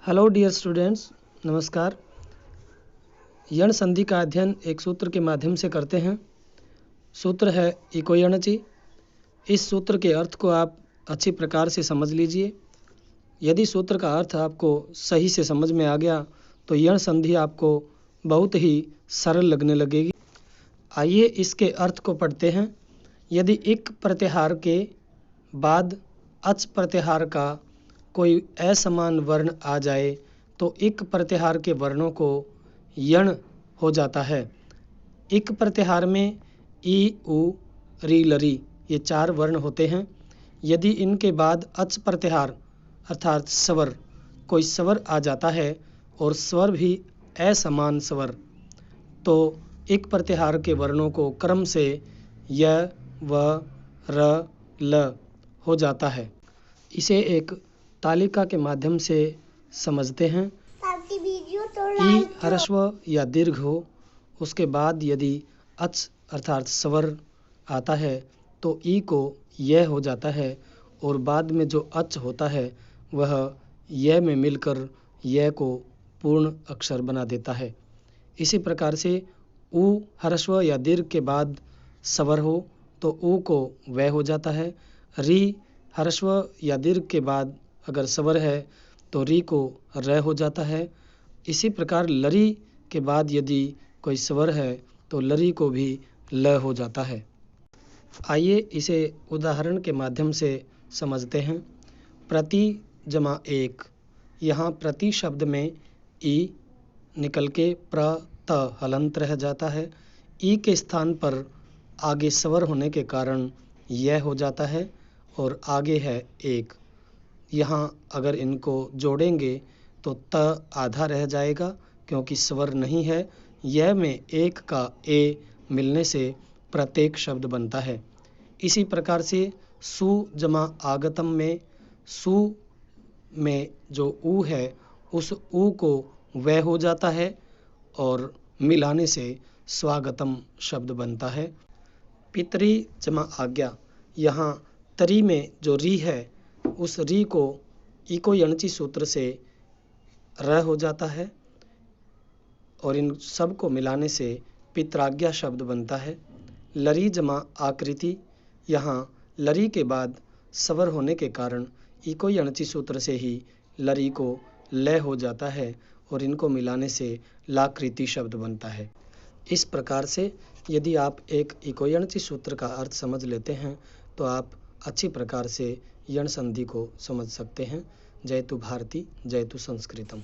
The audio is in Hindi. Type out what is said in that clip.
हेलो डियर स्टूडेंट्स, नमस्कार। यण संधि का अध्ययन एक सूत्र के माध्यम से करते हैं। सूत्र है इको यणचि। इस सूत्र के अर्थ को आप अच्छी प्रकार से समझ लीजिए। यदि सूत्र का अर्थ आपको सही से समझ में आ गया तो यण संधि आपको बहुत ही सरल लगने लगेगी। आइए इसके अर्थ को पढ़ते हैं। यदि इक प्रत्याहार के बाद अच प्रत्याहार का कोई असमान वर्ण आ जाए तो इक प्रत्याहार के वर्णों को यण हो जाता है। इक प्रत्याहार में ई, उ, री, लरी ये 4 वर्ण होते हैं। यदि इनके बाद अच प्रत्याहार अर्थात स्वर कोई स्वर आ जाता है और स्वर भी असमान स्वर, तो इक प्रत्याहार के वर्णों को क्रम से य, व, र, ल हो जाता है। इसे एक तालिका के माध्यम से समझते हैं। ई ह्रस्व या दीर्घ हो, उसके बाद यदि अच अर्थात स्वर आता है तो ई को य हो जाता है और बाद में जो अच होता है वह य में मिलकर य को पूर्ण अक्षर बना देता है। इसी प्रकार से उ ह्रस्व या दीर्घ के बाद स्वर हो तो उ को व हो जाता है। री ह्रस्व या दीर्घ के बाद अगर स्वर है तो री को र हो जाता है। इसी प्रकार लरी के बाद यदि कोई स्वर है तो लरी को भी ल हो जाता है। आइए इसे उदाहरण के माध्यम से समझते हैं। प्रति जमा एक, यहाँ प्रति शब्द में ई निकल के प्र त हलंत रह जाता है। ई के स्थान पर आगे स्वर होने के कारण यह हो जाता है और आगे है एक। यहाँ अगर इनको जोड़ेंगे तो त आधा रह जाएगा क्योंकि स्वर नहीं है। यह में एक का ए मिलने से प्रत्येक शब्द बनता है। इसी प्रकार से सु जमा आगतम में सु में जो ऊ है उस ऊ को वह हो जाता है और मिलाने से स्वागतम शब्द बनता है। पितरी जमा आज्ञा, यहाँ तरी में जो री है उस री को इको यणचि सूत्र से र हो जाता है और इन सब को मिलाने से पित्राज्ञा शब्द बनता है। लरी जमा आकृति, यहाँ लरी के बाद स्वर होने के कारण इको यणचि सूत्र से ही लरी को ल हो जाता है और इनको मिलाने से लाकृति शब्द बनता है। इस प्रकार से यदि आप एक इको यणचि सूत्र का अर्थ समझ लेते हैं तो आप अच्छी प्रकार से यण संधि को समझ सकते हैं। जयतु भारती, जयतु संस्कृतम।